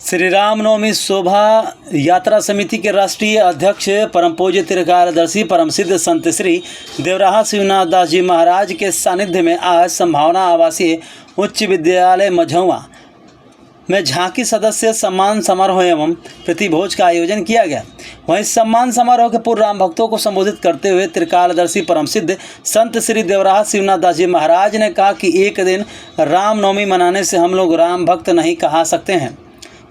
श्री रामनवमी शोभा यात्रा समिति के राष्ट्रीय अध्यक्ष परम पूज्य त्रिकालदर्शी परम सिद्ध संत श्री देवराहा शिवनाथ दास जी महाराज के सानिध्य में आज संभावना आवासीय उच्च विद्यालय मझौआ में झांकी सदस्य सम्मान समारोह एवं प्रतिभोज का आयोजन किया गया। वहीं सम्मान समारोह के पूर्व राम भक्तों को संबोधित करते हुए त्रिकालदर्शी परम सिद्ध संत श्री देवराहा शिवनाथ दास जी महाराज ने कहा कि एक दिन रामनवमी मनाने से हम लोग राम भक्त नहीं कहा सकते हैं।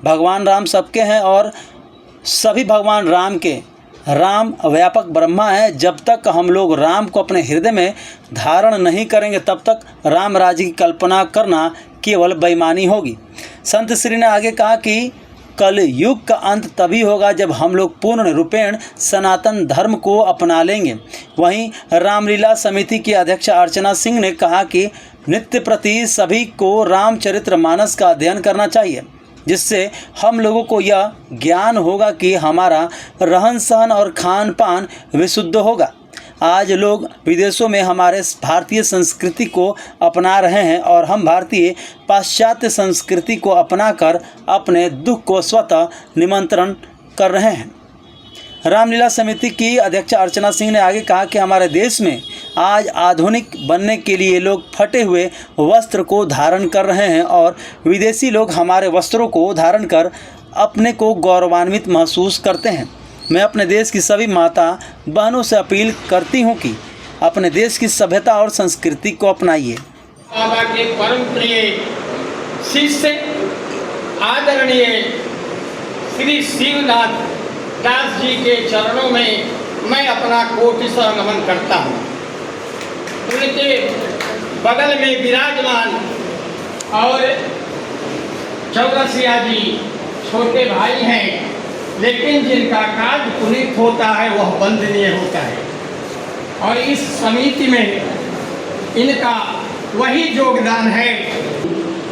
भगवान राम सबके हैं और सभी भगवान राम के। राम व्यापक ब्रह्मा है। जब तक हम लोग राम को अपने हृदय में धारण नहीं करेंगे तब तक राम राज्य की कल्पना करना केवल बेईमानी होगी। संत श्री ने आगे कहा कि कल युग का अंत तभी होगा जब हम लोग पूर्ण रूपेण सनातन धर्म को अपना लेंगे। वहीं रामलीला समिति की अध्यक्ष अर्चना सिंह ने कहा कि नित्य प्रति सभी को रामचरितमानस का अध्ययन करना चाहिए, जिससे हम लोगों को यह ज्ञान होगा कि हमारा रहन सहन और खान पान विशुद्ध होगा। आज लोग विदेशों में हमारे भारतीय संस्कृति को अपना रहे हैं और हम भारतीय पाश्चात्य संस्कृति को अपनाकर अपने दुख को स्वतः निमंत्रण कर रहे हैं। रामलीला समिति की अध्यक्ष अर्चना सिंह ने आगे कहा कि हमारे देश में आज आधुनिक बनने के लिए लोग फटे हुए वस्त्र को धारण कर रहे हैं और विदेशी लोग हमारे वस्त्रों को धारण कर अपने को गौरवान्वित महसूस करते हैं। मैं अपने देश की सभी माता बहनों से अपील करती हूं कि अपने देश की सभ्यता और संस्कृति को अपनाइए। बाबा के परम प्रिय शिष्य आदरणीय श्री शिवनाथ दास जी के चरणों में मैं अपना कोटिशः नमन करता हूँ। उनके बगल में विराजमान और चौरसिया जी छोटे भाई हैं, लेकिन जिनका कार्य पुनीत होता है वह वंदनीय होता है और इस समिति में इनका वही योगदान है।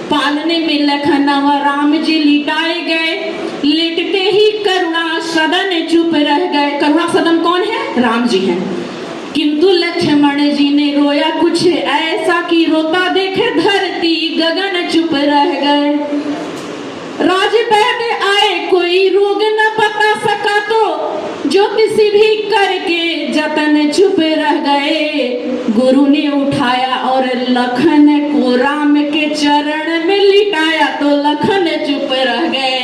पालने में लखनऊ राम जी लिटाए गए, लेटते ही करुणा सदन चुप रह गए। करुणा सदन कौन है? राम जी हैं। किंतु लक्ष्मण जी ने रोया कुछ ऐसा कि रोता देखे धरती गगन चुप रह गए। राजवैद्य आए कोई रोग न बता सका तो ज्योतिष भी करके जतन चुप रह गए। गुरु ने उठाया और लखन को राम के चरण में लिटाया तो लखन चुप रह गए।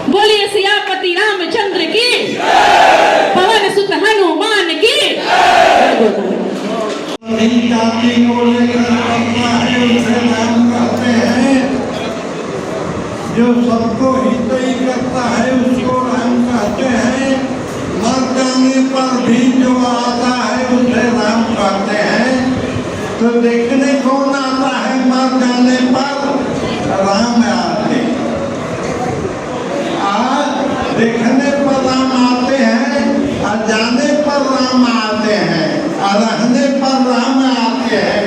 बोलिए सियापति रामचंद्र की, पवन सुत हनुमान की। जो सबको हितई करता है उसको राम कहते हैं। मर जाने पर भी जो आता है उसे राम कहते हैं। तो देखने कौन आता है? मर जाने पर राम आते। आज देखने पर राम आते हैं और जाने पर राम आते हैं और रहने पर राम आते हैं।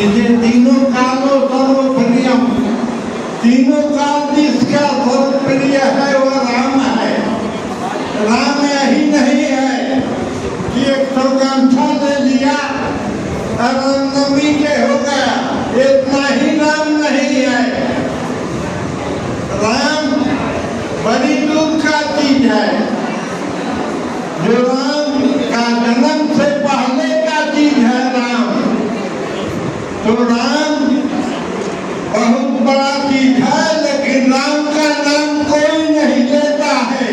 इसे तीनों कालों सर्वप्रियम, तीनों काल जिसका सर्वप्रिय है वह राम है। राम यही नहीं है कि एक गमछा ले लिया और रामनवमी के हो गया, इतना ही राम नहीं है। राम बड़ी दुख का चीज है। जो राम का जन्म से पहले का चीज है राम, तो राम बहुत बड़ा चीज है। लेकिन राम का नाम कोई नहीं लेता है।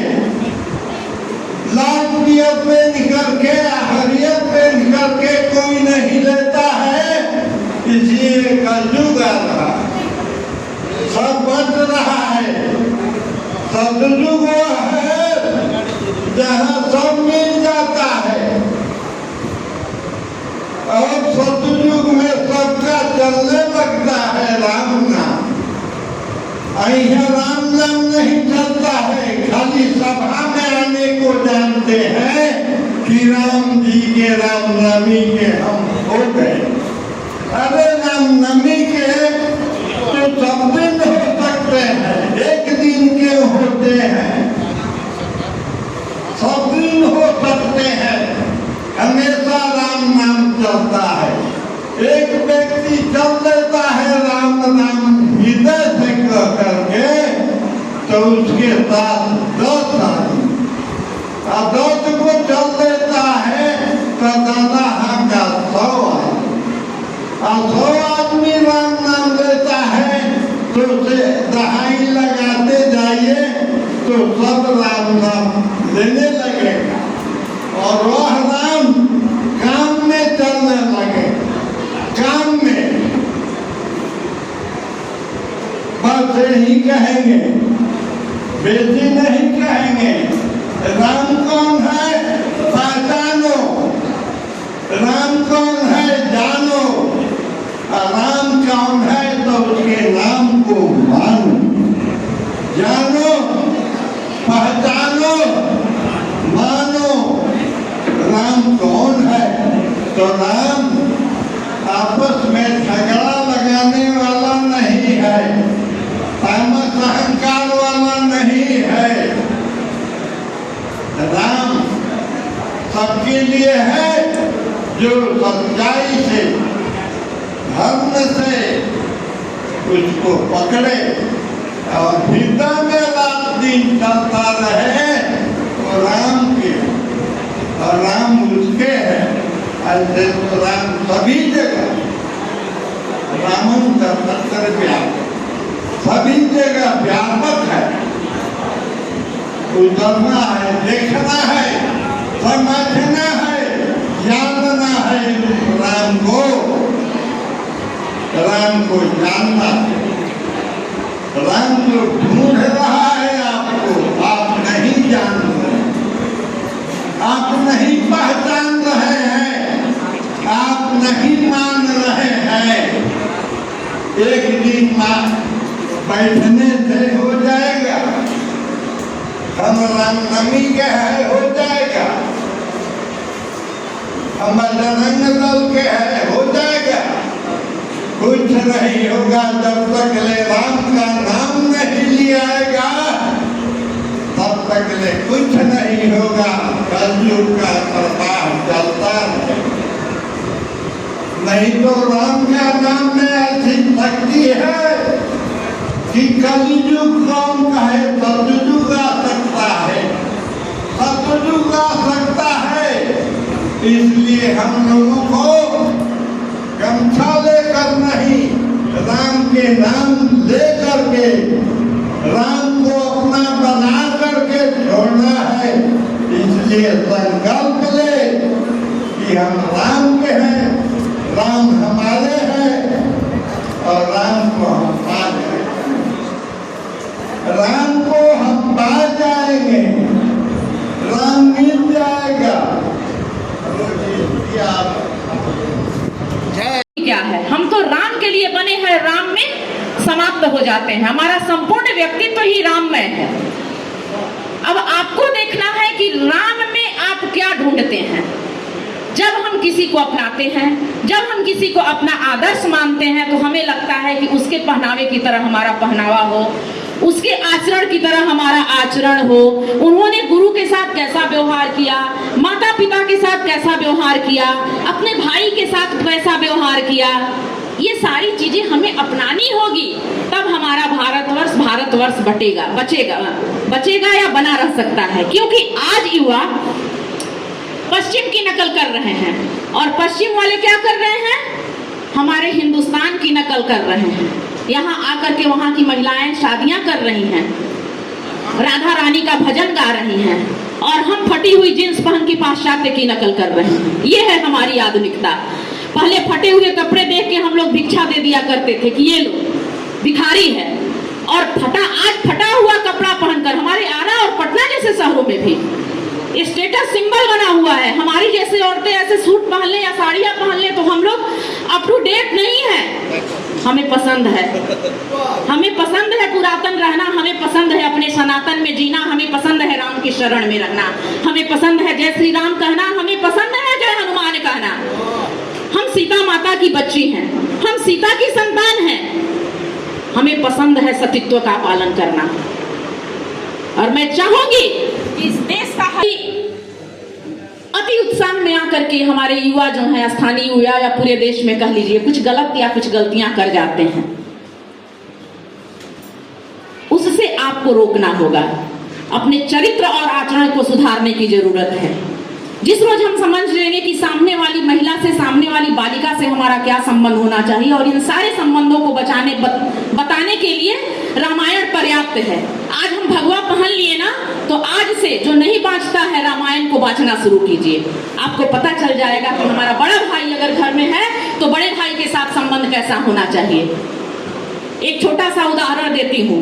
लाल पियर पे निकल के हरियर पे निकल के कोई नहीं लेता है। इसलिए कलयुग आ रहा, सब बच रहा है। सतयुग वह है जहाँ सब मिल जाता है और सतयुग में सबका चलने लगता है राम नाम। यहाँ राम नाम नहीं चलता है। खाली सभा में आने को जानते हैं कि राम जी के रामनवमी के हम हो गए। अरे रामनवमी के तो सब दिन हो सकते हैं, एक दिन के होते हैं, सब दिन हो सकते हैं। हमेशा राम नाम चलता है। एक व्यक्ति चल लेता है राम नाम हृदय से कह करके, तो तो उसके साथ 10 आदमी, 10 को चल देता है तो दादा का 100 आदमी, 100 आदमी राम नाम लेता है तो उसे दहाई लगाते जाइए तो सब राम नाम लेने लगेगा और वह राम काम में चलने लगे, काम में बस यही कहेंगे, बेटी नहीं कहेंगे। राम कौन है पहचानो, राम कौन है जानो, राम कौन है तो उसके नाम को मानो, जानो पहचानो मानो। राम कौन है तो राम आपस में झगड़ा लगाने वाला नहीं है, तामस अहंकार वाला नहीं है। राम सबके लिए है जो सच्चाई से धर्म से उसको पकड़े और हृदय में रात दिन चलता रहे वो राम के और राम उसके है। ऐसे तो राम सभी जगह, रामन का सत्तर व्यापक सभी जगह व्यापक है। उतरना है, देखना है, समझना है, जानना है राम को जानना है। राम जो ढूंढ रहा है आपको, आप नहीं जान रहे, आप नहीं पहचान रहे हैं, आप नहीं मान रहे हैं। एक दिन बैठने से हो जाएगा, हम रामनवमी के है हो जाएगा, हम बजरंग दल के है हो जाएगा। कुछ नहीं होगा जब तक ले राम का नाम नहीं लियाएगा, तब तक ले कुछ नहीं होगा। कलयुग का प्रताप चलता है, नहीं तो राम का नाम में ऐसी शक्ति है कि कलयुग कौन कहे सतयुग आ सकता है, सतयुग आ सकता है। इसलिए हम लोगों को गमछा लेकर नहीं, राम के नाम लेकर के राम को अपना बना करके छोड़ना है। इसलिए संकल्प ले कि हम राम के हैं, राम हमारे हैं और राम को हम पा जाएंगे, राम को हम पा जाएंगे, राम मिल जाएगा। क्या है, हम तो राम के लिए बने हैं, राम में समाप्त हो जाते हैं। हमारा संपूर्ण व्यक्तित्व ही राममय है। अब आपको देखना है कि राम में आप क्या ढूंढते हैं। जब हम किसी को अपनाते हैं, जब हम किसी को अपना आदर्श मानते हैं, तो हमें लगता है कि उसके पहनावे की तरह हमारा पहनावा हो, उसके आचरण की तरह हमारा आचरण हो, उन्होंने गुरु के साथ कैसा व्यवहार किया, माता पिता के साथ कैसा व्यवहार किया, अपने भाई के साथ कैसा व्यवहार किया, ये सारी चीजें हमें अपनानी होगी। तब हमारा भारतवर्ष बचेगा या बना रह सकता है। क्योंकि आज युवा पश्चिम की नकल कर रहे हैं और पश्चिम वाले क्या कर रहे हैं, हमारे हिंदुस्तान की नकल कर रहे हैं। यहाँ आकर के वहाँ की महिलाएं शादियां कर रही हैं, राधा रानी का भजन गा रही हैं और हम फटी हुई जींस पहन के पाश्चात्य की नकल कर रहे हैं। ये है हमारी आधुनिकता। पहले फटे हुए कपड़े देख के हम लोग भिक्षा दे दिया करते थे कि ये लो भिखारी है, और आज फटा हुआ कपड़ा पहनकर हमारे आरा और पटना जैसे शहरों में भी स्टेटस सिंबल बना हुआ है। हमारी जैसे औरतें ऐसे सूट पहन ले या साड़ियां पहन ले तो हम लोग अप टू डेट नहीं है। हमें पसंद है, हमें पसंद है पुरातन रहना, हमें पसंद है अपने सनातन में जीना, हमें पसंद है राम की शरण में रहना, हमें पसंद है जय श्री राम कहना, हमें पसंद है जय हनुमान कहना। हम सीता माता की बच्ची हैं, हम सीता की संतान हैं, हमें पसंद है सतीत्व का पालन करना। और मैं चाहूंगी कि इस देश का अति उत्साह में आकर के हमारे युवा जो है, स्थानीय युवा या पूरे देश में कह लीजिए, कुछ गलत या कुछ गलतियां कर जाते हैं, उससे आपको आपको रोकना होगा। अपने चरित्र और आचरण को सुधारने की जरूरत है। जिस रोज हम समझ लेंगे कि सामने वाली महिला से, सामने वाली बालिका से हमारा क्या संबंध होना चाहिए, और इन सारे संबंधों को बताने के लिए रामायण पर्याप्त है। आज हम भगवा पहन लिए ना, तो आज से जो नहीं बाँचता है रामायण को बाँचना शुरू कीजिए। आपको पता चल जाएगा कि हमारा बड़ा भाई अगर घर में है तो बड़े भाई के साथ संबंध कैसा होना चाहिए। एक छोटा सा उदाहरण देती हूँ,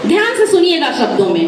ध्यान से सुनिएगा शब्दों में।